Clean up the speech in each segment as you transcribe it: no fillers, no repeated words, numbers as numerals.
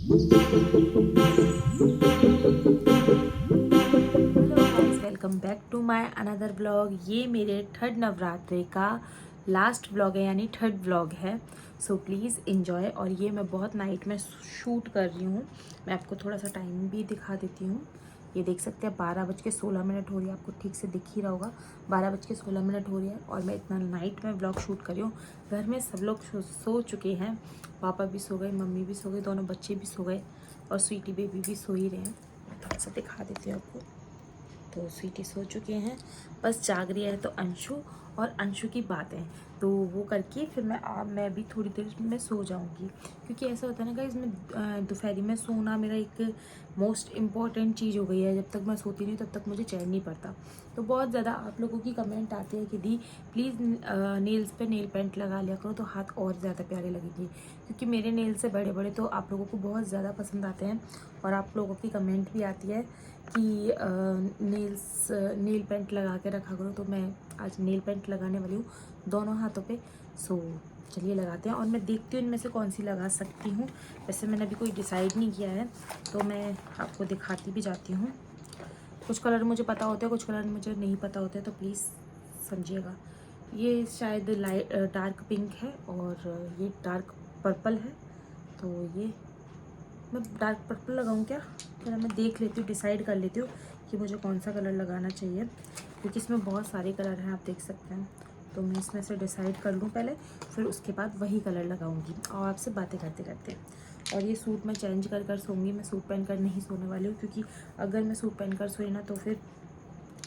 Welcome back to my another blog. ये मेरे third Navratri का लास्ट ब्लॉग है, यानी थर्ड ब्लॉग है। So please enjoy. और ये मैं बहुत नाइट में शूट कर रही हूँ। मैं आपको थोड़ा सा टाइम भी दिखा देती हूँ। ये देख सकते हैं 12:16 हो रही है, आपको ठीक से दिख ही रहा होगा। 12:16 हो रही है और मैं इतना नाइट में ब्लॉग शूट कर रही हूँ। घर में सब लोग सो चुके हैं। पापा भी सो गए, मम्मी भी सो गई, दोनों बच्चे भी सो गए और स्वीटी बेबी भी सो ही रहे हैं। थोड़ा सा दिखा देती हूँ आपको। तो स्वीटी सो चुके हैं, बस जाग रही है तो अंशु, और अंशु की बातें तो वो करके फिर मैं भी थोड़ी देर में सो जाऊंगी। क्योंकि ऐसा होता है ना गाइस, मैं दोपहरी में सोना मेरा एक मोस्ट इम्पॉर्टेंट चीज़ हो गई है। जब तक मैं सोती नहीं तब तक मुझे चैन नहीं पड़ता। तो बहुत ज़्यादा आप लोगों की कमेंट आती है कि दी प्लीज़ नेल्स पे नेल पेंट लगा लिया करो तो हाथ और ज़्यादा प्यारे लगेंगे। क्योंकि मेरे नेल से बड़े बड़े तो आप लोगों को बहुत ज़्यादा पसंद आते हैं। और आप लोगों की कमेंट भी आती है कि नेल पेंट लगा के रखा करो। तो मैं आज नेल पेंट लगाने वाली हूँ दोनों हाथों पे। सो चलिए लगाते हैं और मैं देखती हूँ इनमें से कौन सी लगा सकती हूँ। वैसे मैंने अभी कोई डिसाइड नहीं किया है, तो मैं आपको दिखाती भी जाती हूँ। कुछ कलर मुझे पता होते हैं, कुछ कलर मुझे नहीं पता होते, तो प्लीज़ समझिएगा। ये शायद लाइट डार्क पिंक है और ये डार्क पर्पल है। तो ये मैं डार्क पर्पल लगाऊं क्या? फिर मैं देख लेती हूँ, डिसाइड कर लेती हूँ कि मुझे कौन सा कलर लगाना चाहिए। क्योंकि इसमें बहुत सारे कलर हैं, आप देख सकते हैं। तो मैं इसमें से डिसाइड कर लूँ पहले, फिर उसके बाद वही कलर लगाऊंगी और आपसे बातें करते करते। और ये सूट मैं चेंज कर सोऊंगी। मैं सूट पहन कर नहीं सोने वाली हूँ, क्योंकि अगर मैं सूट पहन कर सोई ना तो फिर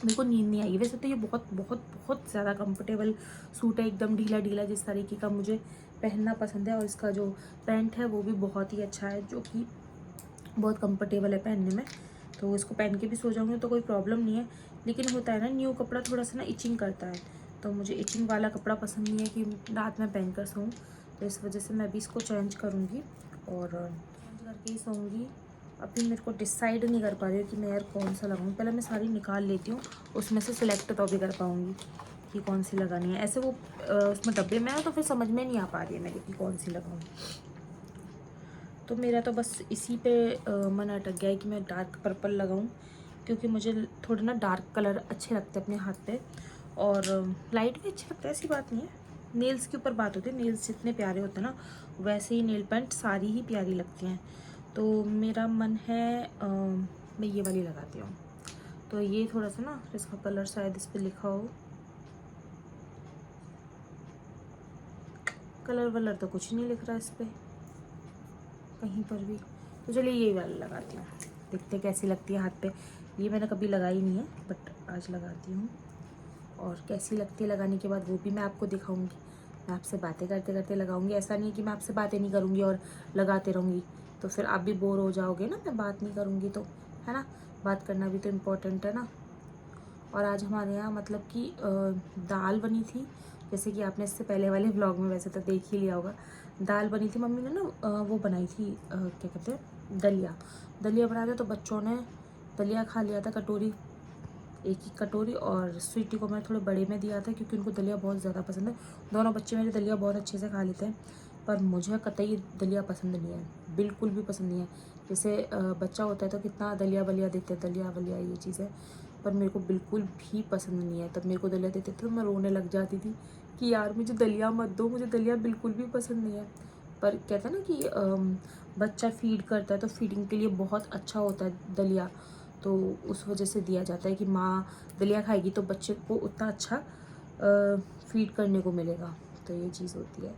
मेरे को नींद नहीं आएगी। वैसे तो ये बहुत बहुत बहुत ज़्यादा कंफर्टेबल सूट है, एकदम ढीला ढीला जिस तरीके का मुझे पहनना पसंद है। और इसका जो पैंट है वो भी बहुत ही अच्छा है, जो कि बहुत कंफर्टेबल है पहनने में। तो इसको पहन के भी सो जाऊँगी तो कोई प्रॉब्लम नहीं है। लेकिन होता है ना, न्यू कपड़ा थोड़ा सा ना इचिंग करता है, तो मुझे इचिंग वाला कपड़ा पसंद नहीं है कि रात में पहन कर सोऊँ। तो इस वजह से मैं भी इसको चेंज करूँगी और चेंज करके ही सोऊंगी। अभी मेरे को डिसाइड नहीं कर पा रही हूँ कि मैं यार कौन सा लगाऊँ। पहले मैं सारी निकाल लेती हूँ, उसमें से सिलेक्ट तो भी कर पाऊँगी कि कौन सी लगानी है। ऐसे वो उसमें डब्बे में है तो फिर समझ में नहीं आ पा रही है मेरी कि कौन सी लगाऊँ। तो मेरा तो बस इसी पे मन अटक गया है कि मैं डार्क पर्पल लगाऊं। क्योंकि मुझे थोड़े ना डार्क कलर अच्छे लगते हैं अपने हाथ पे, और लाइट भी अच्छे लगता है, ऐसी बात नहीं है। नेल्स के ऊपर बात होती है, नेल्स जितने प्यारे होते हैं ना वैसे ही नेल पेंट सारी ही प्यारी लगती हैं। तो मेरा मन है मैं ये वाली लगाती हूँ। तो ये थोड़ा सा ना, इसका कलर शायद इस पर लिखा हो, कलर वलर तो कुछ नहीं लिख रहा इस पर कहीं पर भी। तो चलिए ये वाली लगाती हूँ, देखते कैसी लगती है हाथ पे। ये मैंने कभी लगाई नहीं है, बट आज लगाती हूँ और कैसी लगती है लगाने के बाद वो भी मैं आपको दिखाऊंगी। मैं आपसे बातें करते करते लगाऊंगी। ऐसा नहीं कि मैं आपसे बातें नहीं करूँगी और लगाते रहूँगी, तो फिर आप भी बोर हो जाओगे ना, मैं बात नहीं करूँगी तो, है ना। बात करना भी तो इम्पोर्टेंट है ना। और आज हमारे यहाँ मतलब कि दाल बनी थी, जैसे कि आपने इससे पहले वाले व्लॉग में वैसे तो देख ही लिया होगा। दाल बनी थी, मम्मी ने ना वो बनाई थी, क्या कहते हैं, दलिया। दलिया बनाया था तो बच्चों ने दलिया खा लिया था, कटोरी, एक ही कटोरी। और स्वीटी को मैं थोड़े बड़े में दिया था क्योंकि उनको दलिया बहुत ज़्यादा पसंद है। दोनों बच्चे मेरे दलिया बहुत अच्छे से खा लेते हैं, पर मुझे कतई दलिया पसंद नहीं है, बिल्कुल भी पसंद नहीं है। जैसे बच्चा होता है तो कितना दलिया बलिया देते हैं, दलिया वलिया ये चीज़ें, पर मेरे को बिल्कुल भी पसंद नहीं है। तब मेरे को दलिया देते थे तो मैं रोने लग जाती थी कि यार मुझे दलिया मत दो, मुझे दलिया बिल्कुल भी पसंद नहीं है। पर कहते हैं ना कि बच्चा फीड करता है तो फीडिंग के लिए बहुत अच्छा होता है दलिया, तो उस वजह से दिया जाता है कि माँ दलिया खाएगी तो बच्चे को उतना अच्छा फीड करने को मिलेगा। तो ये चीज़ होती है।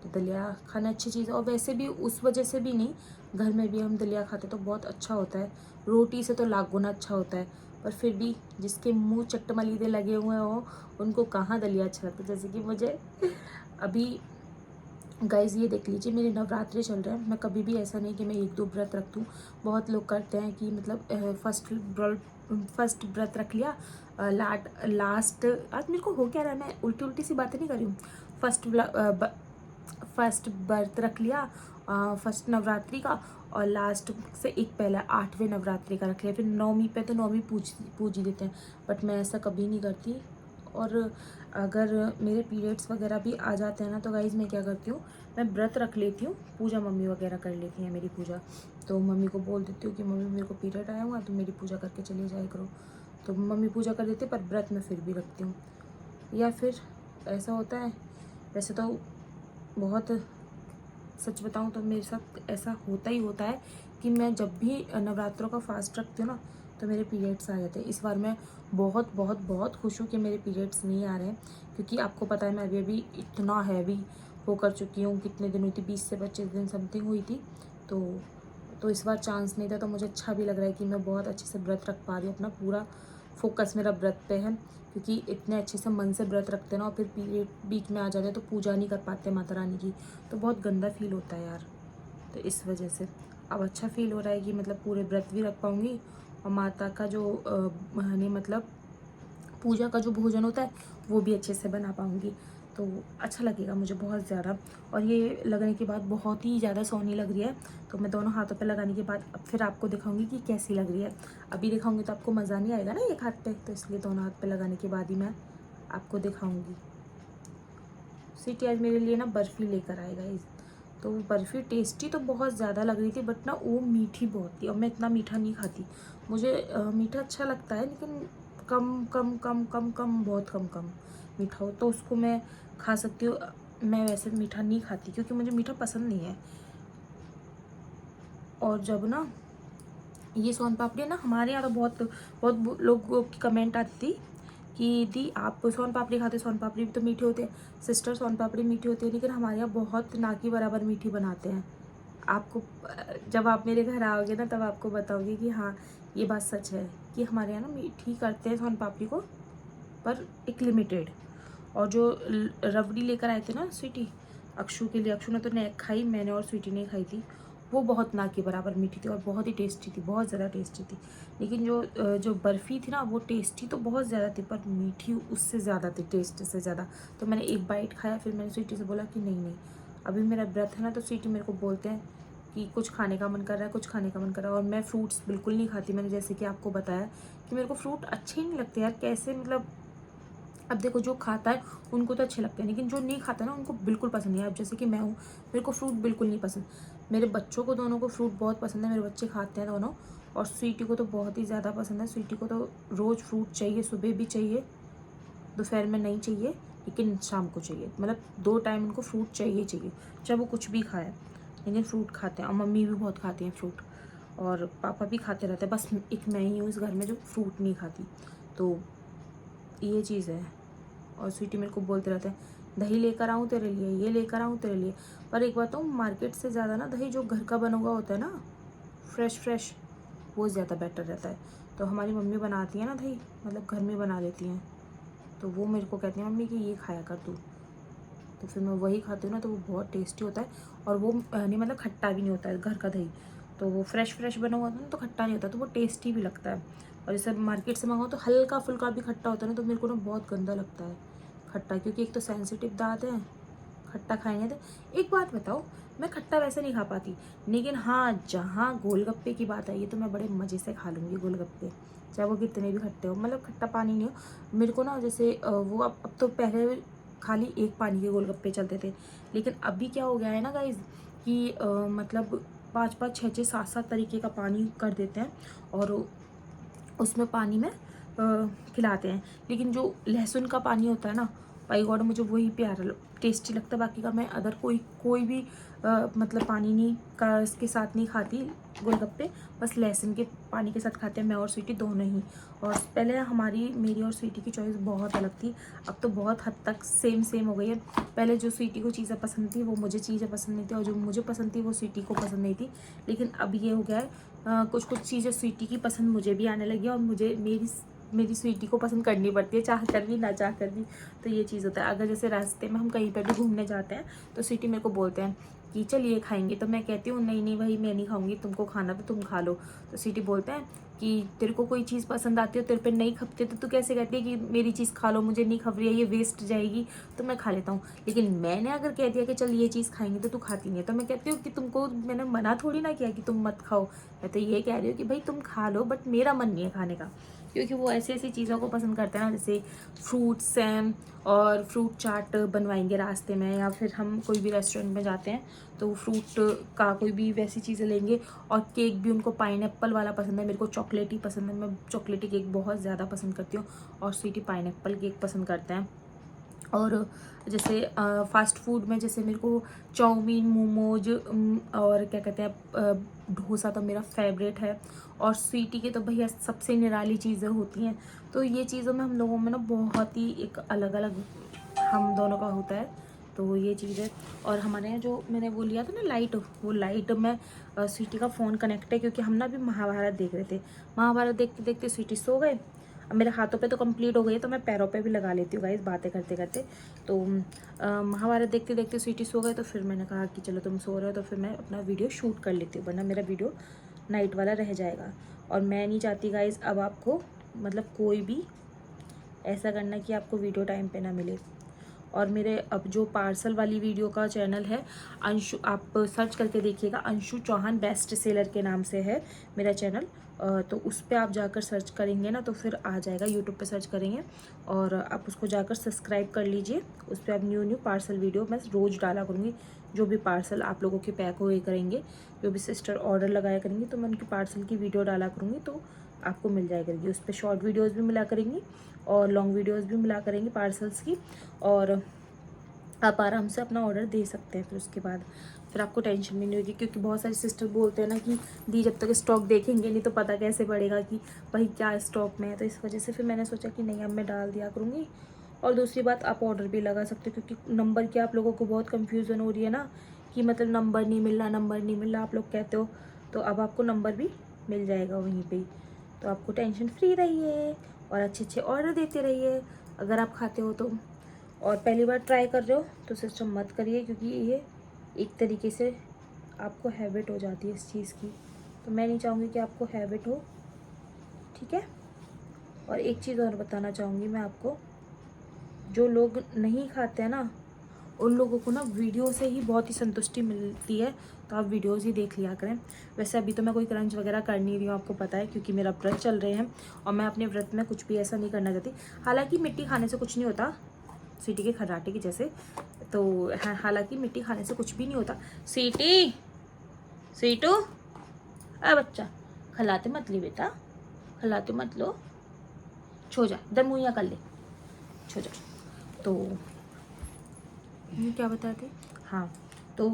तो दलिया खाना अच्छी चीज़ है, और वैसे भी उस वजह से भी नहीं, घर में भी हम दलिया खाते तो बहुत अच्छा होता है। रोटी से तो लाख गुना अच्छा होता है। पर फिर भी जिसके मुंह चट्टमलीदे लगे हुए हो उनको कहाँ दलिया अच्छा लगता है। जैसे कि मुझे अभी गाइज़ ये देख लीजिए, मेरे नवरात्रि चल रहे हैं। मैं कभी भी ऐसा नहीं कि मैं एक दो व्रत रख दूँ। बहुत लोग करते हैं कि मतलब फर्स्ट व्रत रख लिया, लास्ट, आज मेरे को हो क्या रहा है, मैं उल्टी उल्टी सी बातें नहीं कर रही हूँ। फर्स्ट व्रत रख लिया फर्स्ट नवरात्रि का, और लास्ट से एक पहला 8वें नवरात्रि का रख लिया। फिर नौवीं पे तो नौवीं पूज ही देते हैं, बट मैं ऐसा कभी नहीं करती। और अगर मेरे पीरियड्स वगैरह भी आ जाते हैं ना तो गाइज़ मैं क्या करती हूँ, मैं व्रत रख लेती हूँ, पूजा मम्मी वगैरह कर लेती हैं मेरी पूजा। तो मम्मी को बोल देती हूँ कि मम्मी मेरे को पीरियड आया हुआ है तो मेरी पूजा करके चली जाया करो। तो मम्मी पूजा कर देती है, पर व्रत मैं फिर भी रखती हूँ। या फिर ऐसा होता है, वैसे तो बहुत, सच बताऊँ तो मेरे साथ ऐसा होता ही होता है कि मैं जब भी नवरात्रों का फास्ट रखती हूँ ना तो मेरे पीरियड्स आ जाते हैं। इस बार मैं बहुत बहुत बहुत खुश हूँ कि मेरे पीरियड्स नहीं आ रहे हैं, क्योंकि आपको पता है मैं अभी इतना हैवी वो कर चुकी हूँ। कितने दिन हुई थी, 20 से 25 दिन समथिंग हुई थी। तो इस बार चांस नहीं था, तो मुझे अच्छा भी लग रहा है कि मैं बहुत अच्छे से व्रत रख पा रही हूँ। अपना पूरा फोकस मेरा व्रत पे है, क्योंकि इतने अच्छे से मन से व्रत रखते हैं ना और फिर पीरियड बीच में आ जाते हैं तो पूजा नहीं कर पाते माता रानी की, तो बहुत गंदा फील होता है यार। तो इस वजह से अब अच्छा फील हो रहा है कि मतलब पूरे व्रत भी रख पाऊँगी और माता का जो नहीं मतलब पूजा का जो भोजन होता है वो भी अच्छे से बना पाऊँगी। तो अच्छा लगेगा मुझे बहुत ज़्यादा। और ये लगने के बाद बहुत ही ज़्यादा सोहनी लग रही है। तो मैं दोनों हाथों पे लगाने के बाद अब फिर आपको दिखाऊंगी कि कैसी लग रही है। अभी दिखाऊंगी तो आपको मज़ा नहीं आएगा ना एक हाथ पे, तो इसलिए दोनों हाथ पे लगाने के बाद ही मैं आपको दिखाऊंगी। स्वीटी आज मेरे लिए ना बर्फ़ी लेकर आएगा इस, तो बर्फ़ी टेस्टी तो बहुत ज़्यादा लग रही थी, बट ना वो मीठी बहुत थी और मैं इतना मीठा नहीं खाती। मुझे मीठा अच्छा लगता है, लेकिन कम कम कम कम कम बहुत कम कम मीठा हो तो उसको मैं खा सकती हूँ। मैं वैसे मीठा नहीं खाती क्योंकि मुझे मीठा पसंद नहीं है। और जब ना ये सोन पापड़ी ना हमारे यहाँ तो बहुत बहुत लोगों की कमेंट आती थी कि दी आप सोन पापड़ी खाते, सोन पापड़ी भी तो मीठे होते हैं सिस्टर, सोन पापड़ी मीठी होती है, लेकिन हमारे यहाँ बहुत ना की बराबर मीठी बनाते हैं। आपको जब आप मेरे घर आओगे ना तब आपको बताओगे कि हाँ ये बात सच है कि हमारे यहाँ ना मीठी करते हैं सोन पापड़ी को, पर एक लिमिटेड। और जो रबड़ी लेकर आए थे ना स्वीटी अक्षु के लिए, अक्षु ने तो नहीं खाई, मैंने और स्वीटी ने खाई थी, वो बहुत ना के बराबर मीठी थी और बहुत ही टेस्टी थी, बहुत ज़्यादा टेस्टी थी। लेकिन जो बर्फ़ी थी ना वो टेस्टी तो बहुत ज़्यादा थी, पर मीठी उससे ज़्यादा थी, टेस्ट से ज़्यादा। तो मैंने एक बाइट खाया, फिर मैंने स्वीटी से बोला कि नहीं नहीं अभी मेरा व्रत है ना। तो स्वीटी मेरे को बोलते हैं कि कुछ खाने का मन कर रहा है, कुछ खाने का मन कर रहा है। और मैं फ्रूट्स बिल्कुल नहीं खाती, मैंने जैसे कि आपको बताया कि मेरे को फ्रूट अच्छे ही नहीं लगते यार, कैसे मतलब। अब देखो जो खाता है उनको तो अच्छे लगते हैं, लेकिन जो नहीं खाता ना उनको बिल्कुल पसंद नहीं है। अब जैसे कि मैं हूँ, मेरे को फ्रूट बिल्कुल नहीं पसंद। मेरे बच्चों को दोनों को फ्रूट बहुत पसंद है, मेरे बच्चे खाते हैं दोनों। और स्वीटी को तो बहुत ही ज़्यादा पसंद है। स्वीटी को तो रोज़ फ्रूट चाहिए, सुबह भी चाहिए, दोपहर में नहीं चाहिए, लेकिन शाम को चाहिए। मतलब 2 टाइम उनको फ्रूट चाहिए चाहिए, चाहे वो कुछ भी खाए, लेकिन फ्रूट खाते हैं। और मम्मी भी बहुत खाती हैं फ्रूट, और पापा भी खाते रहते हैं। बस एक मैं ही हूँ इस घर में जो फ्रूट नहीं खाती, तो ये चीज़ है। और स्वीटी मेरे को बोलते रहते हैं दही लेकर आऊँ तेरे लिए, ये लेकर आऊँ तेरे लिए। पर एक बात बताऊँ, मार्केट से ज़्यादा ना दही जो घर का बना हुआ होता है ना, फ्रेश फ्रेश, वो ज़्यादा बेटर रहता है। तो हमारी मम्मी बनाती है ना दही, मतलब घर में बना लेती हैं, तो वो मेरे को कहती हैं मम्मी कि ये खाया कर तू। तो फिर मैं वही खाती हूँ ना, तो वो बहुत टेस्टी होता है। और वो नहीं मतलब खट्टा भी नहीं होता है घर का दही, तो वो फ्रेश फ्रेश बना हुआ होता है ना, तो खट्टा नहीं होता, तो वो टेस्टी भी लगता है। और जैसे मार्केट से मंगाओ तो हल्का फुल्का भी खट्टा होता है ना, तो मेरे को ना बहुत गंदा लगता है खट्टा, क्योंकि एक तो सेंसिटिव दांत है, खट्टा खाएंगे तो। एक बात बताओ, मैं खट्टा वैसे नहीं खा पाती, लेकिन हाँ जहाँ गोलगप्पे की बात आई है तो मैं बड़े मज़े से खा लूँगी गोलगप्पे, चाहे वो कितने भी खट्टे हो, मतलब खट्टा पानी नहीं हो। मेरे को ना जैसे वो अब तो पहले खाली एक पानी के गोलगप्पे चलते थे, लेकिन अभी क्या हो गया है ना गाइज कि मतलब 5-5 6-6 7-7 तरीके का पानी कर देते हैं और उसमें पानी में खिलाते हैं। लेकिन जो लहसुन का पानी होता है ना, बाई गॉड मुझे वही प्यारा टेस्टी लगता है। बाकी का मैं अदर कोई भी मतलब पानी नहीं का इसके साथ नहीं खाती गोलगप्पे, बस लहसुन के पानी के साथ खाते हैं मैं और स्वीटी दोनों ही। और पहले मेरी और स्वीटी की चॉइस बहुत अलग थी, अब तो बहुत हद तक सेम हो गई है। पहले जो स्वीटी को चीज़ें पसंद थी वो मुझे चीज़ें पसंद नहीं थी, और जो मुझे पसंद थी वो स्वीटी को पसंद नहीं थी। लेकिन अब ये हो गया है, कुछ चीज़ें स्वीटी की पसंद मुझे भी आने लगी है, और मुझे मेरी स्वीटी को पसंद करनी पड़ती है, चाह कर भी ना चाह कर भी। तो ये चीज़ होता है। अगर जैसे रास्ते में हम कहीं पर भी घूमने जाते हैं तो स्वीटी मेरे को बोलते हैं कि चल ये खाएंगे, तो मैं कहती हूँ नहीं नहीं भाई मैं नहीं खाऊंगी, तुमको खाना तो तुम खा लो। तो स्वीटी बोलते हैं कि तेरे को कोई चीज़ पसंद आती है तेरे पे नहीं खपती तो तू कैसे कहती है कि मेरी चीज़ खा लो, मुझे नहीं खप रही है, ये वेस्ट जाएगी तो मैं खा लेता हूँ। लेकिन मैंने अगर कह दिया कि चल ये चीज़ खाएंगे तो तू खाती नहीं है, तो मैं कहती हूँ कि तुमको मैंने मना थोड़ी ना किया कि तुम मत खाओ। मैं तो ये कह रही हूँ कि भाई तुम खा लो बट मेरा मन नहीं है खाने का, क्योंकि वो ऐसी ऐसी चीज़ों को पसंद करते हैं ना, जैसे फ्रूट्स हैं और फ्रूट चाट बनवाएंगे रास्ते में, या फिर हम कोई भी रेस्टोरेंट में जाते हैं तो फ्रूट का कोई भी वैसी चीज़ें लेंगे। और केक भी उनको पाइनएप्पल वाला पसंद है, मेरे को चॉकलेटी पसंद है, मैं चॉकलेटी केक बहुत ज़्यादा पसंद करती हूँ, और स्वीटी पाइनएप्पल केक पसंद करते हैं। और जैसे फास्ट फूड में जैसे मेरे को चाउमीन, मोमोज और क्या कहते हैं डोसा तो मेरा फेवरेट है, और स्वीटी के तो भैया सबसे निराली चीज़ें होती हैं। तो ये चीज़ों में हम लोगों में ना बहुत ही एक अलग अलग हम दोनों का होता है, तो ये चीज़ है। और हमारे यहाँ जो मैंने वो लिया था ना लाइट, वो लाइट में स्वीटी का फ़ोन कनेक्ट है, क्योंकि हम ना अभी महाभारत देख रहे थे। महाभारत देखते देखते स्वीटी सो गए। अब मेरे हाथों पे तो कंप्लीट हो गई है, तो मैं पैरों पे भी लगा लेती हूँ गाइस बातें करते करते। तो महाभारत देखते देखते स्वीटी सो गए, तो फिर मैंने कहा कि चलो तुम सो रहे हो तो फिर मैं अपना वीडियो शूट कर लेती हूँ, वरना मेरा वीडियो नाइट वाला रह जाएगा। और मैं नहीं चाहती गाइस अब आपको मतलब कोई भी ऐसा करना कि आपको वीडियो टाइम पे ना मिले। और मेरे अब जो पार्सल वाली वीडियो का चैनल है अंशु, आप सर्च करके देखिएगा, अंशु चौहान बेस्ट सेलर के नाम से है मेरा चैनल। तो उस पर आप जाकर सर्च करेंगे ना तो फिर आ जाएगा, यूट्यूब पे सर्च करेंगे और आप उसको जाकर सब्सक्राइब कर लीजिए। उस पर आप न्यू पार्सल वीडियो मैं रोज़ डाला करूँगी, जो भी पार्सल आप लोगों के पैक हुए करेंगे, जो भी सिस्टर ऑर्डर लगाया करेंगी तो मैं उनकी पार्सल की वीडियो डाला करूँगी, तो आपको मिल जाया करेगी। उस पर शॉर्ट वीडियोज़ भी मिला करेंगी और लॉन्ग वीडियोज़ भी मिला करेंगी पार्सल्स की, और आप आराम से अपना ऑर्डर दे सकते हैं। फिर उसके बाद फिर आपको टेंशन भी नहीं होगी, क्योंकि बहुत सारे सिस्टर बोलते हैं ना कि दी जब तक स्टॉक देखेंगे नहीं तो पता कैसे पड़ेगा कि भाई क्या स्टॉक में है। तो इस वजह से फिर मैंने सोचा कि नहीं अब मैं डाल दिया करूँगी। और दूसरी बात, आप ऑर्डर भी लगा सकते हो, क्योंकि नंबर की आप लोगों को बहुत कन्फ्यूज़न हो रही है ना कि मतलब नंबर नहीं मिल रहा, नंबर नहीं मिल रहा आप लोग कहते हो, तो अब आपको नंबर भी मिल जाएगा वहीं पर। तो आपको टेंशन फ्री रहिए और अच्छे अच्छे ऑर्डर देते रहिए अगर आप खाते हो तो। और पहली बार ट्राई कर रहे हो तो सिस्टम मत करिए, क्योंकि ये एक तरीके से आपको हैबिट हो जाती है इस चीज़ की, तो मैं नहीं चाहूँगी कि आपको हैबिट हो, ठीक है। और एक चीज़ और बताना चाहूँगी मैं आपको, जो लोग नहीं खाते हैं ना उन लोगों को ना वीडियो से ही बहुत ही संतुष्टि मिलती है, तो आप वीडियोज़ ही देख लिया करें। वैसे अभी तो मैं कोई क्रंच वगैरह कर नहीं रही हूँ, आपको पता है, क्योंकि मेरा व्रत चल रहे हैं और मैं अपने व्रत में कुछ भी ऐसा नहीं करना चाहती। हालांकि मिट्टी खाने से कुछ नहीं होता, सीटी के खर्राटे की जैसे, तो हालांकि मिट्टी खाने से कुछ भी नहीं होता। सीटी सीटू अरे बच्चा खिलाते मत ली बेटा, खिलाते मत लो, छो जा इधर मुँह कर ले, छो जा। तो क्या बता थे, हाँ तो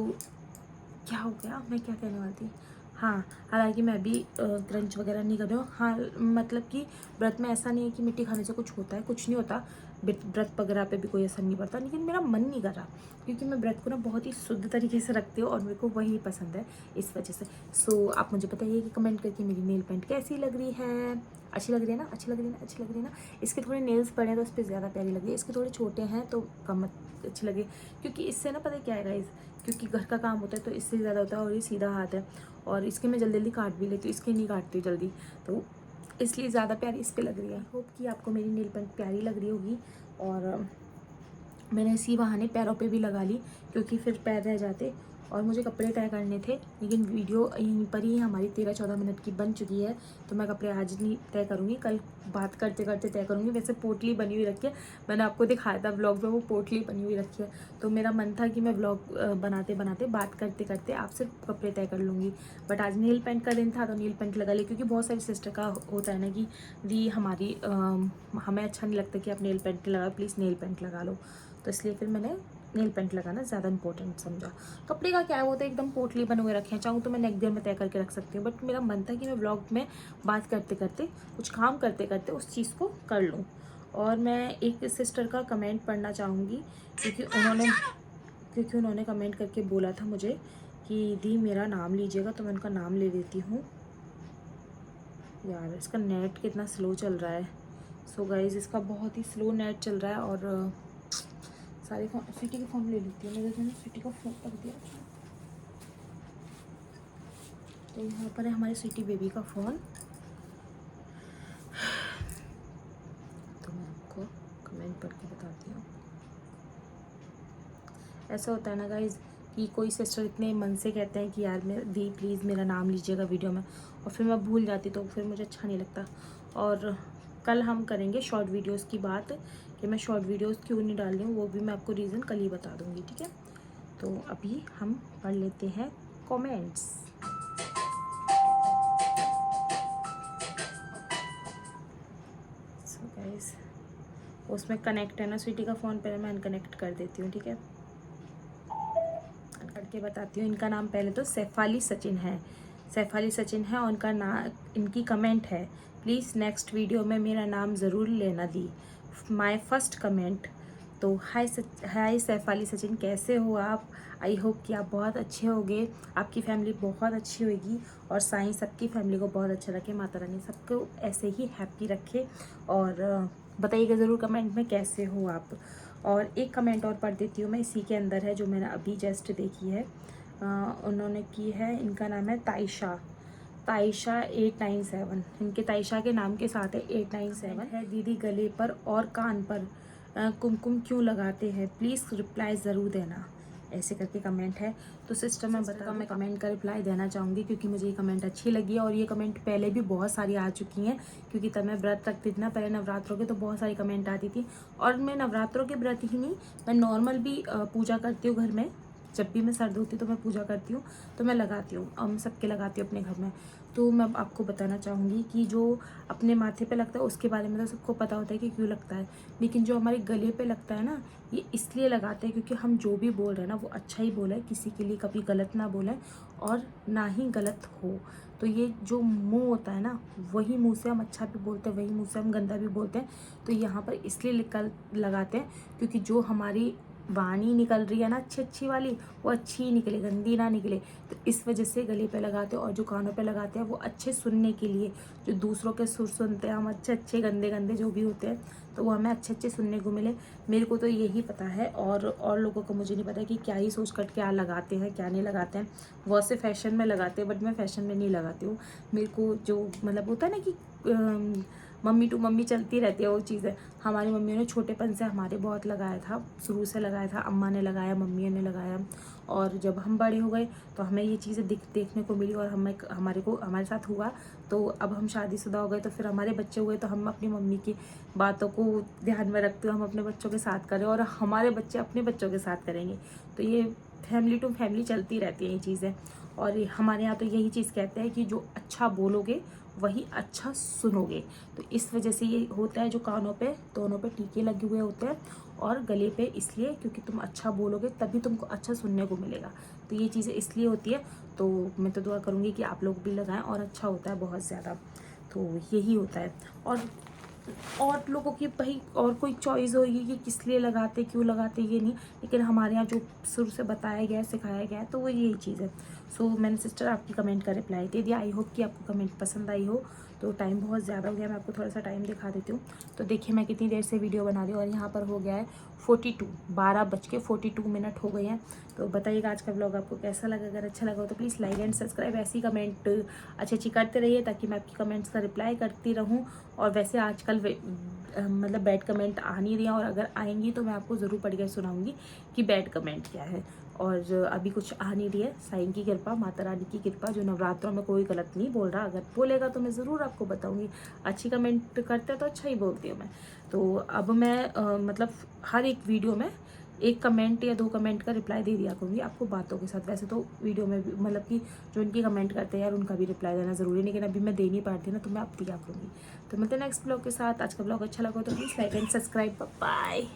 क्या हो गया, मैं क्या कहने वाली थी, हाँ हालांकि मैं भी क्रंच वगैरह नहीं कर रही हूँ। हाँ मतलब कि व्रत में ऐसा नहीं है कि मिट्टी खाने से कुछ होता है, कुछ नहीं होता, व्रत वगैरह पे भी कोई असर नहीं पड़ता, लेकिन मेरा मन नहीं कर रहा, क्योंकि मैं व्रत को ना बहुत ही शुद्ध तरीके से रखती हूँ और मेरे को वही पसंद है इस वजह से। सो आप मुझे बताइए कि कमेंट करके मेरी नेल पेंट कैसी लग रही है, अच्छी लग रही है ना, अच्छी लग रही है ना, अच्छी लग रही है ना। इसके थोड़े नेल्स बड़े हैं तो उस पर ज़्यादा प्यारी लगी है, इसके थोड़े छोटे हैं तो कम अच्छी लगी, क्योंकि इससे ना पता है क्या है गाइस, क्योंकि घर का काम होता है तो इससे ज़्यादा होता है, और ये सीधा हाथ है और इसके मैं जल्दी जल्दी काट भी लेती हूँ, इसके नहीं काटती हूँ जल्दी, तो इसलिए ज़्यादा प्यारी इस पर लग रही है। होप कि आपको मेरी नेल पेंट प्यारी लग रही होगी। और मैंने इसी बहाने पैरों पे भी लगा ली, क्योंकि फिर पैर रह जाते, और मुझे कपड़े तय करने थे, लेकिन वीडियो यहीं पर ही हमारी 13-14 मिनट की बन चुकी है, तो मैं कपड़े आज नहीं तय करूँगी, कल बात करते करते तय करूँगी। वैसे पोटली बनी हुई रखी है, मैंने आपको दिखाया था व्लॉग में, वो पोटली बनी हुई रखी है, तो मेरा मन था कि मैं व्लॉग बनाते बनाते बात करते करते आपसे कपड़े तय कर लूँगी, बट आज नील पेंट का दिन था तो नील पेंट लगा ली, क्योंकि बहुत सारी सिस्टर का होता है ना कि दी हमारी हमें अच्छा नहीं लगता कि आप नेल पेंट लगा, प्लीज़ नेल पेंट लगा लो, तो इसलिए फिर मैंने नेल पेंट लगाना ज़्यादा इंपॉर्टेंट समझा। कपड़े का क्या है, वो तो एकदम पोटली बने हुए रखे हैं, चाहूँ तो मैं नेक देयर में तय करके रख सकती हूँ, बट मेरा मन था कि मैं व्लॉग में बात करते करते कुछ काम करते करते उस चीज़ को कर लूँ। और मैं एक सिस्टर का कमेंट पढ़ना चाहूँगी, क्योंकि उन्होंने कमेंट करके बोला था मुझे कि दी मेरा नाम लीजिएगा, तो मैं उनका नाम ले देती हूँ। यार इसका नेट कितना स्लो चल रहा है, सो गाइज इसका बहुत ही स्लो नेट चल रहा है, और सारे फोन स्वीटी का फ़ोन ले लेती हूँ, मेरे मैंने स्वीटी का फ़ोन रख दिया। तो यहाँ पर है हमारे स्वीटी बेबी का फ़ोन, ऐसा होता है ना गाइज़ कि कोई सिस्टर इतने मन से कहते हैं कि यार मेरा दी प्लीज़ मेरा नाम लीजिएगा वीडियो में, और फिर मैं भूल जाती तो फिर मुझे अच्छा नहीं लगता। और कल हम करेंगे शॉर्ट वीडियोस की बात, कि मैं शॉर्ट वीडियोस क्यों नहीं डाल रही हूँ, वो भी मैं आपको रीज़न कल ही बता दूँगी, ठीक है। तो अभी हम पढ़ लेते हैं कमेंट्स। सो गाइस, उसमें कनेक्ट है ना स्वीटी का फ़ोन, पहले मैं अनकनेक्ट कर देती हूँ, ठीक है। करके बताती हूँ। इनका नाम पहले तो सैफाली सचिन है, सैफाली सचिन है, और इनका इनकी कमेंट है, प्लीज़ नेक्स्ट वीडियो में मेरा नाम ज़रूर लेना दी, माय फर्स्ट कमेंट। तो हाय सैफाली सचिन, कैसे हो आप? आई होप कि आप बहुत अच्छे होगे, आपकी फैमिली बहुत अच्छी होगी, और साईं सबकी फैमिली को बहुत अच्छा रखे, माता रानी सबको ऐसे ही हैप्पी रखे। और बताइएगा ज़रूर कमेंट में कैसे हो आप। और एक कमेंट और पढ़ देती हूँ मैं, इसी के अंदर है जो मैंने अभी जस्ट देखी है। उन्होंने की है, इनका नाम है ताइशा 897। इनके ताइशा के नाम के साथ है 897 है। दीदी गले पर और कान पर कुमकुम क्यों लगाते हैं, प्लीज़ रिप्लाई ज़रूर देना, ऐसे करके कमेंट है। तो सिस्टर मैं कमेंट का रिप्लाई देना चाहूँगी, क्योंकि मुझे ये कमेंट अच्छी लगी है, और ये कमेंट पहले भी बहुत सारी आ चुकी हैं, क्योंकि तब मैं व्रत रखती थी ना पहले नवरात्रों के, तो बहुत सारी कमेंट आती थी। और मैं नवरात्रों के व्रत ही नहीं, मैं नॉर्मल भी पूजा करती हूँ घर में, जब भी मैं सर्द होती तो मैं पूजा करती हूँ, तो मैं लगाती हूँ, और मैं सबके लगाती हूँ अपने घर में। तो मैं आपको बताना चाहूँगी कि जो अपने माथे पे लगता है उसके बारे में तो सबको पता होता है कि क्यों लगता है, लेकिन जो हमारे गले पे लगता है ना, ये इसलिए लगाते हैं क्योंकि हम जो भी बोल रहे हैं ना वो अच्छा ही बोले, किसी के लिए कभी गलत ना बोलें, और ना ही गलत हो। तो ये जो मुंह होता है ना, वही मुंह से हम अच्छा भी बोलते हैं, वही मुंह से हम गंदा भी बोलते हैं। तो यहाँ पर इसलिए लगाते हैं क्योंकि जो हमारी वाणी निकल रही है ना अच्छी अच्छी वाली, वो अच्छी ही निकले, गंदी ना निकले। तो इस वजह से गले पे लगाते हैं। और जो कानों पे लगाते हैं वो अच्छे सुनने के लिए, जो दूसरों के सुर सुनते हैं हम, अच्छे अच्छे गंदे गंदे जो भी होते हैं, तो वो हमें अच्छे अच्छे सुनने को मिले। मेरे को तो यही पता है, और लोगों को मुझे नहीं पता कि क्या ही सोच कर क्या लगाते हैं क्या नहीं लगाते हैं। वो से फैशन में लगाते हैं, बट मैं फैशन में नहीं लगाती हूँ। मेरे को जो मतलब होता है ना कि मम्मी टू मम्मी चलती रहती है वो चीज़ें। हमारी मम्मी ने छोटेपन से हमारे बहुत लगाया था, शुरू से लगाया था, अम्मा ने लगाया, मम्मी ने लगाया। और जब हम बड़े हो गए तो हमें ये चीज़ें देखने को मिली, और हमारे साथ हुआ। तो अब हम शादीशुदा हो गए, तो फिर हमारे बच्चे हुए, तो हम अपनी मम्मी की बातों को ध्यान में रखते हुए हम अपने बच्चों के साथ करें, और हमारे बच्चे अपने बच्चों के साथ करेंगे। तो ये फैमिली टू फैमिली चलती रहती है ये चीज़ें। और हमारे यहाँ तो यही चीज़ कहते हैं कि जो अच्छा बोलोगे वही अच्छा सुनोगे। तो इस वजह से ये होता है, जो कानों पे दोनों पे टीके लगे हुए होते हैं, और गले पे इसलिए क्योंकि तुम अच्छा बोलोगे तभी तुमको अच्छा सुनने को मिलेगा। तो ये चीज़ें इसलिए होती है। तो मैं तो दुआ करूँगी कि आप लोग भी लगाएं, और अच्छा होता है बहुत ज़्यादा। तो यही होता है। और लोगों की भाई और कोई चॉइस होगी कि किस लिए लगाते क्यों लगाते, ये नहीं, लेकिन हमारे यहाँ जो शुरू से बताया गया है सिखाया गया है, तो वो यही चीज़ है। सो मैंने सिस्टर आपकी कमेंट का रिप्लाई दे दिया। आई होप कि आपको कमेंट पसंद आई हो। तो टाइम बहुत ज़्यादा हो गया, मैं आपको थोड़ा सा टाइम दिखा देती हूँ। तो देखिए मैं कितनी देर से वीडियो बना रही हूँ, और यहाँ पर हो गया है 12:42 हो गए हैं। तो बताइएगा आज का ब्लॉग आपको कैसा लगा। अगर अच्छा लगा हो तो प्लीज़ लाइक एंड सब्सक्राइब। ऐसी कमेंट अच्छी करते रहिए, ताकि मैं आपकी कमेंट्स का रिप्लाई करती रहूँ। और वैसे आजकल मतलब बैड कमेंट आ नहीं रही हैं, और अगर आएंगी तो मैं आपको ज़रूर पढ़ के सुनाऊंगी कि बैड कमेंट क्या है। और अभी कुछ आ नहीं रही है, साईं की कृपा, माता रानी की कृपा। जो नवरात्रों में कोई गलत नहीं बोल रहा, अगर बोलेगा तो मैं ज़रूर आपको बताऊंगी। अच्छी कमेंट करते हैं तो अच्छा ही बोलती हूँ मैं। तो अब मैं मतलब हर एक वीडियो में एक कमेंट या 2 कमेंट का रिप्लाई दे दिया करूँगी आपको बातों के साथ। वैसे तो वीडियो में भी मतलब कि जो उनकी कमेंट करते हैं यार, उनका भी रिप्लाई देना ज़रूरी है, लेकिन अभी मैं दे नहीं पाती ना, तो मैं अब दिया करूँगी। तो मिलते हैं नेक्स्ट ब्लॉग के साथ। आज का ब्लॉग अच्छा लगा तो please like and subscribe. Bye.